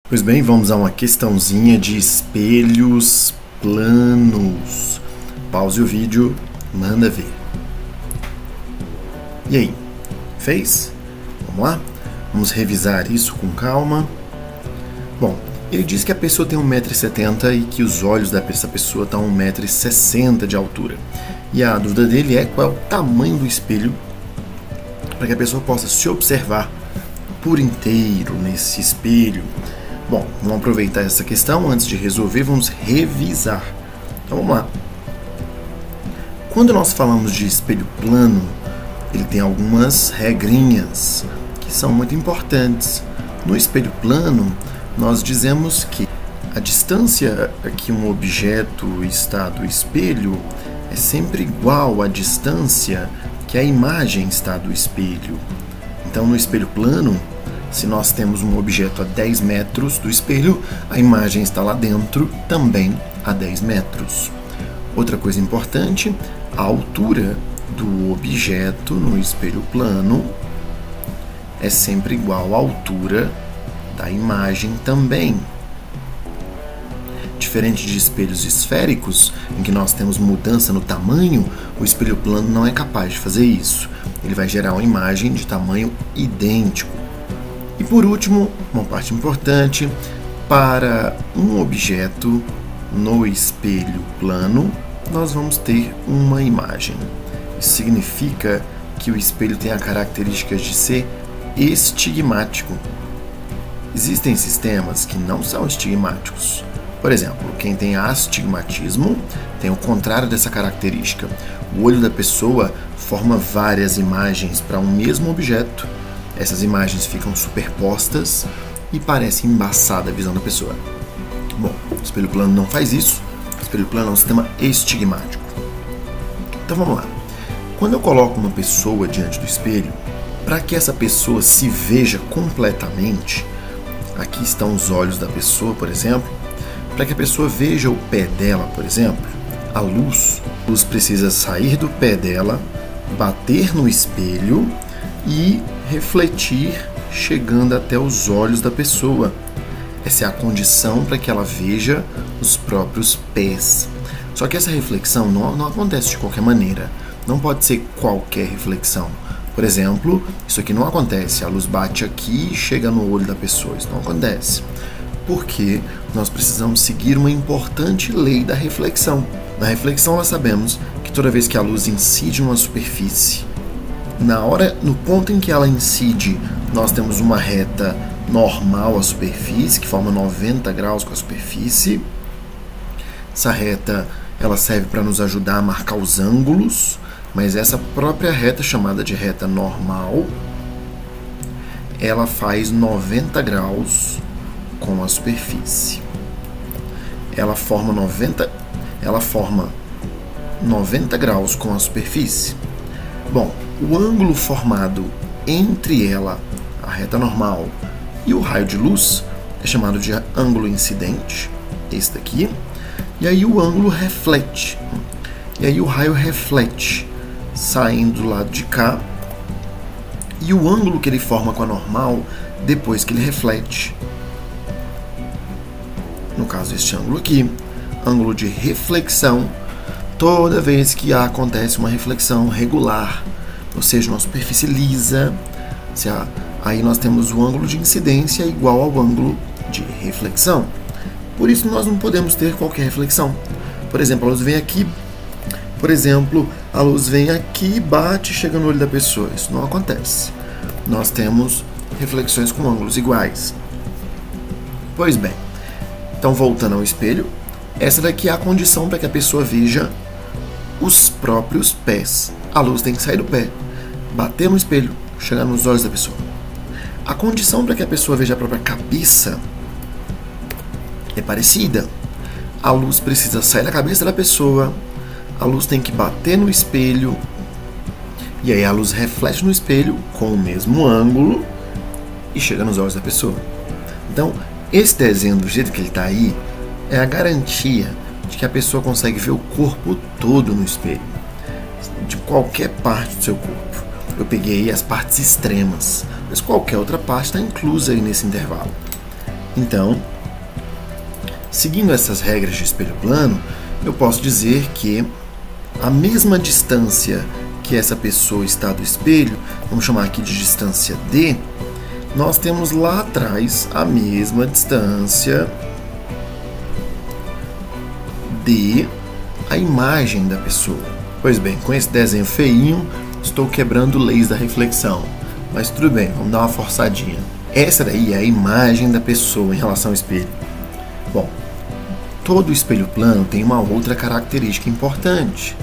Pois bem, vamos a uma questãozinha de espelhos planos. Pause o vídeo, manda ver. E aí, fez? Vamos lá? Vamos revisar isso com calma. Bom, ele diz que a pessoa tem 1,70 m e que os olhos dessa pessoa estão 1,60 m de altura. E a dúvida dele é qual é o tamanho do espelho para que a pessoa possa se observar por inteiro nesse espelho. Bom, vamos aproveitar essa questão. Antes de resolver, vamos revisar. Então vamos lá. Quando nós falamos de espelho plano, ele tem algumas regrinhas que são muito importantes. No espelho plano, nós dizemos que a distância a que um objeto está do espelho é sempre igual à distância que a imagem está do espelho. Então, no espelho plano, se nós temos um objeto a 10 metros do espelho, a imagem está lá dentro também a 10 metros. Outra coisa importante, a altura do objeto no espelho plano é sempre igual à altura da imagem também. Diferente de espelhos esféricos, em que nós temos mudança no tamanho, o espelho plano não é capaz de fazer isso. Ele vai gerar uma imagem de tamanho idêntico. E por último, uma parte importante, para um objeto no espelho plano, nós vamos ter uma imagem. Isso significa que o espelho tem a característica de ser estigmático. Existem sistemas que não são estigmáticos. Por exemplo, quem tem astigmatismo tem o contrário dessa característica. O olho da pessoa forma várias imagens para um mesmo objeto. Essas imagens ficam superpostas e parece embaçada a visão da pessoa. Bom, o espelho plano não faz isso. O espelho plano é um sistema estigmático. Então vamos lá. Quando eu coloco uma pessoa diante do espelho, para que essa pessoa se veja completamente, aqui estão os olhos da pessoa, por exemplo, para que a pessoa veja o pé dela, por exemplo, a luz precisa sair do pé dela, bater no espelho e refletir, chegando até os olhos da pessoa. Essa é a condição para que ela veja os próprios pés. Só que essa reflexão não acontece de qualquer maneira. Não pode ser qualquer reflexão. Por exemplo, isso aqui não acontece. A luz bate aqui e chega no olho da pessoa. Isso não acontece. Porque nós precisamos seguir uma importante lei da reflexão. Na reflexão, nós sabemos que toda vez que a luz incide numa superfície, no ponto em que ela incide, nós temos uma reta normal à superfície, que forma 90 graus com a superfície. Essa reta ela serve para nos ajudar a marcar os ângulos, mas essa própria reta, chamada de reta normal, ela faz 90 graus com a superfície. Ela forma 90 graus com a superfície. Bom, o ângulo formado entre ela, a reta normal, e o raio de luz é chamado de ângulo incidente, esse daqui. E aí o ângulo reflete. E aí o raio reflete, saindo do lado de cá. E o ângulo que ele forma com a normal, depois que ele reflete, no caso este ângulo aqui, ângulo de reflexão, toda vez que acontece uma reflexão regular, ou seja, uma superfície lisa, aí nós temos o ângulo de incidência igual ao ângulo de reflexão. Por isso nós não podemos ter qualquer reflexão. Por exemplo, a luz vem aqui, e bate e chega no olho da pessoa. Isso não acontece. Nós temos reflexões com ângulos iguais. Pois bem, então voltando ao espelho, essa daqui é a condição para que a pessoa veja os próprios pés. A luz tem que sair do pé, bater no espelho, chegar nos olhos da pessoa. A condição para que a pessoa veja a própria cabeça é parecida. A luz precisa sair da cabeça da pessoa, a luz tem que bater no espelho, e aí a luz reflete no espelho com o mesmo ângulo e chega nos olhos da pessoa. Então, esse desenho do jeito que ele está aí é a garantia de que a pessoa consegue ver o corpo todo no espelho, de qualquer parte do seu corpo. Eu peguei as partes extremas, mas qualquer outra parte está inclusa aí nesse intervalo. Então, seguindo essas regras de espelho plano, eu posso dizer que a mesma distância que essa pessoa está do espelho, vamos chamar aqui de distância D, nós temos lá atrás a mesma distância D, a imagem da pessoa. Pois bem, com esse desenho feinho, estou quebrando leis da reflexão. Mas tudo bem, vamos dar uma forçadinha. Essa daí é a imagem da pessoa em relação ao espelho. Bom, todo espelho plano tem uma outra característica importante.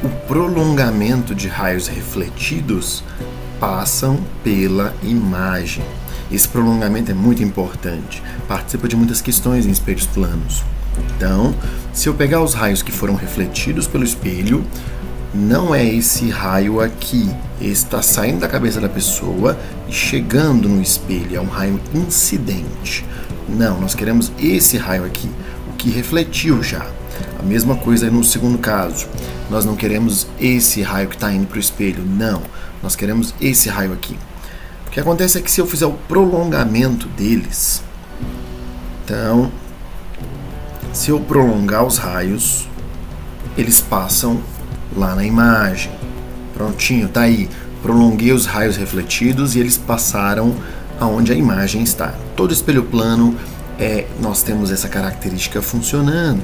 O prolongamento de raios refletidos passam pela imagem. Esse prolongamento é muito importante, participa de muitas questões em espelhos planos. Então, se eu pegar os raios que foram refletidos pelo espelho, não é esse raio aqui, esse está saindo da cabeça da pessoa e chegando no espelho, é um raio incidente. Não, nós queremos esse raio aqui, o que refletiu já. A mesma coisa no segundo caso. Nós não queremos esse raio que está indo para o espelho, não. Nós queremos esse raio aqui. O que acontece é que se eu fizer o prolongamento deles, então, se eu prolongar os raios, eles passam lá na imagem. Prontinho, tá aí. Prolonguei os raios refletidos e eles passaram aonde a imagem está. Todo espelho plano, nós temos essa característica funcionando.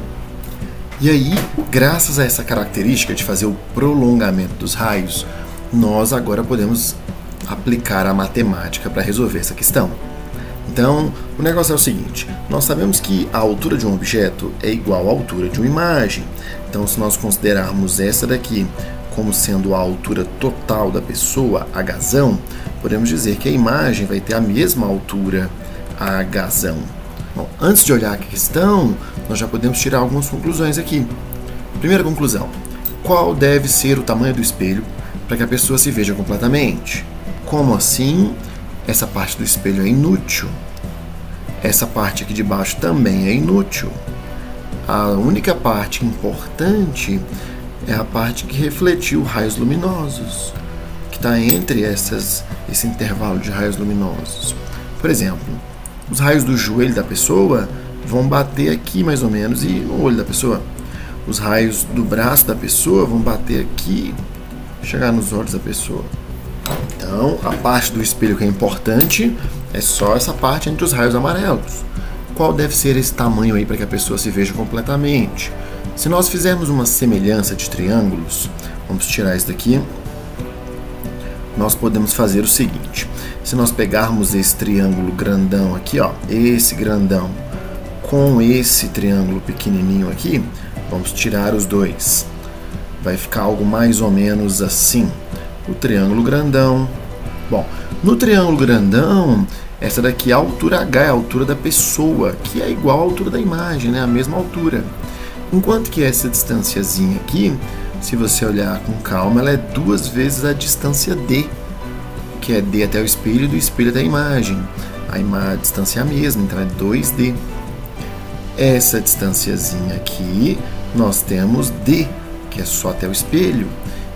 E aí, graças a essa característica de fazer o prolongamento dos raios, nós agora podemos aplicar a matemática para resolver essa questão. Então, o negócio é o seguinte, nós sabemos que a altura de um objeto é igual à altura de uma imagem. Então, se nós considerarmos essa daqui como sendo a altura total da pessoa, Hzão, podemos dizer que a imagem vai ter a mesma altura, Hzão. Bom, antes de olhar a questão, nós já podemos tirar algumas conclusões aqui. Primeira conclusão, qual deve ser o tamanho do espelho para que a pessoa se veja completamente? Como assim? Essa parte do espelho é inútil. Essa parte aqui de baixo também é inútil. A única parte importante é a parte que refletiu raios luminosos, que está entre esse intervalo de raios luminosos. Por exemplo, os raios do joelho da pessoa vão bater aqui mais ou menos e no olho da pessoa. Os raios do braço da pessoa vão bater aqui, chegar nos olhos da pessoa. Então, a parte do espelho que é importante é só essa parte entre os raios amarelos. Qual deve ser esse tamanho aí para que a pessoa se veja completamente? Se nós fizermos uma semelhança de triângulos, vamos tirar isso daqui, nós podemos fazer o seguinte. Se nós pegarmos esse triângulo grandão aqui, ó, esse grandão, com esse triângulo pequenininho aqui, vamos tirar os dois. Vai ficar algo mais ou menos assim. O triângulo grandão. Bom, no triângulo grandão, essa daqui é a altura H, é a altura da pessoa, que é igual à altura da imagem, né? A mesma altura. Enquanto que essa distanciazinha aqui, se você olhar com calma, ela é 2 vezes a distância D, que é D até o espelho e do espelho até a imagem. A distância é a mesma, então é 2D. Essa distanciazinha aqui, nós temos D, que é só até o espelho.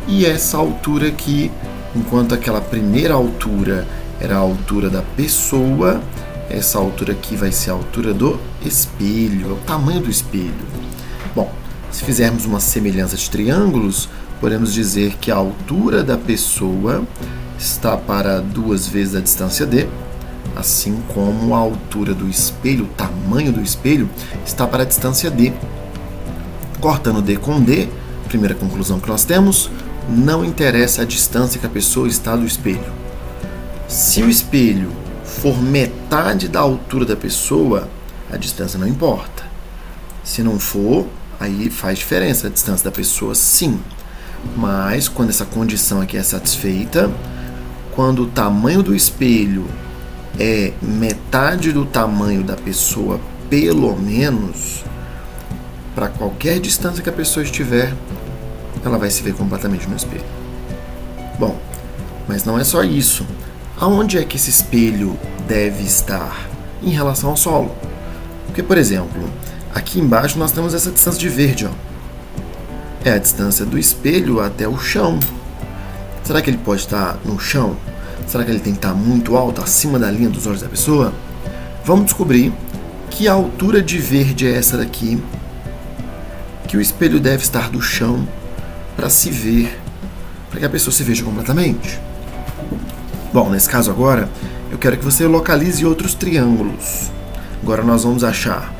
E essa altura aqui, enquanto aquela primeira altura era a altura da pessoa, essa altura aqui vai ser a altura do espelho, é o tamanho do espelho. Bom, se fizermos uma semelhança de triângulos, podemos dizer que a altura da pessoa está para 2 vezes a distância D, assim como a altura do espelho, o tamanho do espelho, está para a distância D. Cortando D com D, primeira conclusão que nós temos, não interessa a distância que a pessoa está do espelho. Se o espelho for metade da altura da pessoa, a distância não importa. Se não for, aí faz diferença a distância da pessoa, sim. Mas quando essa condição aqui é satisfeita, quando o tamanho do espelho é metade do tamanho da pessoa, pelo menos, para qualquer distância que a pessoa estiver, ela vai se ver completamente no espelho. Bom, mas não é só isso. Aonde é que esse espelho deve estar em relação ao solo? Porque, por exemplo, aqui embaixo nós temos essa distância de verde, ó. É a distância do espelho até o chão. Será que ele pode estar no chão? Será que ele tem que estar muito alto, acima da linha dos olhos da pessoa? Vamos descobrir que a altura de verde é essa daqui, que o espelho deve estar do chão para se ver, para que a pessoa se veja completamente. Bom, nesse caso agora, eu quero que você localize outros triângulos. Agora nós vamos achar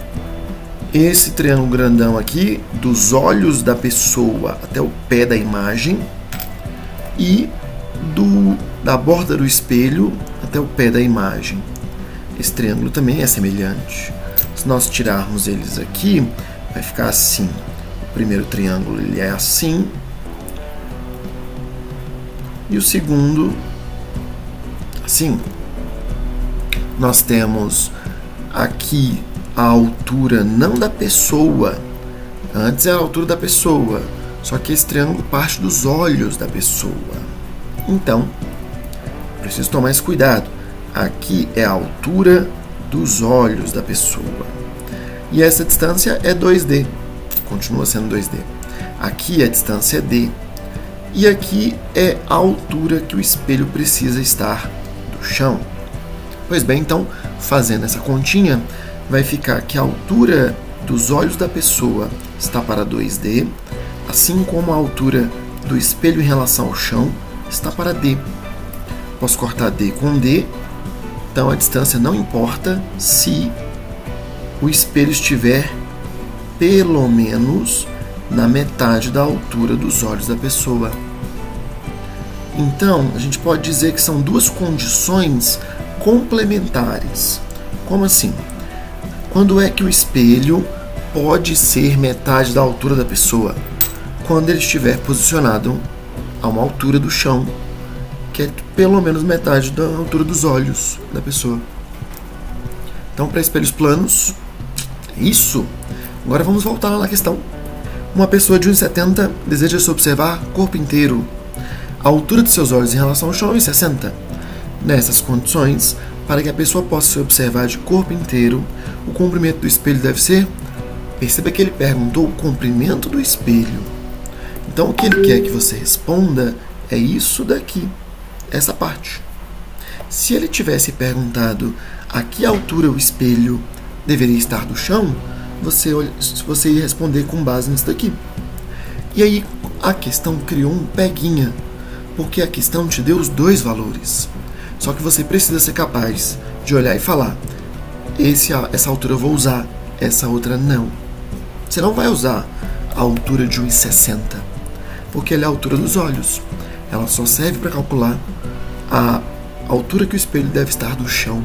esse triângulo grandão aqui, dos olhos da pessoa até o pé da imagem, e da borda do espelho até o pé da imagem. Esse triângulo também é semelhante. Se nós tirarmos eles aqui, vai ficar assim. O primeiro triângulo ele é assim, e o segundo assim. Nós temos aqui a altura não da pessoa, antes é a altura da pessoa, só que esse triângulo parte dos olhos da pessoa. Então, preciso tomar esse cuidado. Aqui é a altura dos olhos da pessoa. E essa distância é 2D, continua sendo 2D. Aqui a distância é D. E aqui é a altura que o espelho precisa estar do chão. Pois bem, então, fazendo essa continha, vai ficar que a altura dos olhos da pessoa está para 2D, assim como a altura do espelho em relação ao chão está para D. Posso cortar D com D, então a distância não importa se o espelho estiver pelo menos na metade da altura dos olhos da pessoa. Então, a gente pode dizer que são duas condições complementares. Como assim? Quando é que o espelho pode ser metade da altura da pessoa? Quando ele estiver posicionado a uma altura do chão, que é pelo menos metade da altura dos olhos da pessoa. Então, para espelhos planos, é isso. Agora vamos voltar lá na questão. Uma pessoa de 1,70 deseja se observar corpo inteiro. A altura de seus olhos em relação ao chão é 1,60. Nessas condições, para que a pessoa possa se observar de corpo inteiro, o comprimento do espelho deve ser... Perceba que ele perguntou o comprimento do espelho. Então, o que ele quer que você responda é isso daqui, essa parte. Se ele tivesse perguntado a que altura o espelho deveria estar do chão, você ia responder com base nisso daqui. E aí, a questão criou um peguinha, porque a questão te deu os dois valores. Só que você precisa ser capaz de olhar e falar: essa altura eu vou usar, essa outra não. Você não vai usar a altura de 1,60, porque ela é a altura dos olhos. Ela só serve para calcular a altura que o espelho deve estar do chão.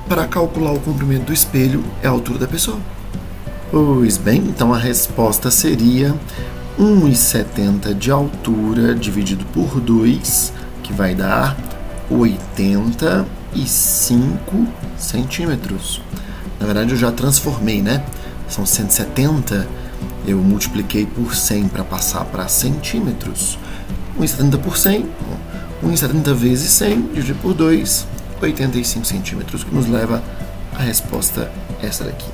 Para calcular o comprimento do espelho é a altura da pessoa. Pois bem, então a resposta seria 1,70 de altura dividido por 2, que vai dar 85 centímetros. Na verdade, eu já transformei, né? São 170, eu multipliquei por 100 para passar para centímetros. 1,70 por 100, 1,70 vezes 100, dividido por 2, 85 centímetros, que nos leva à resposta essa daqui.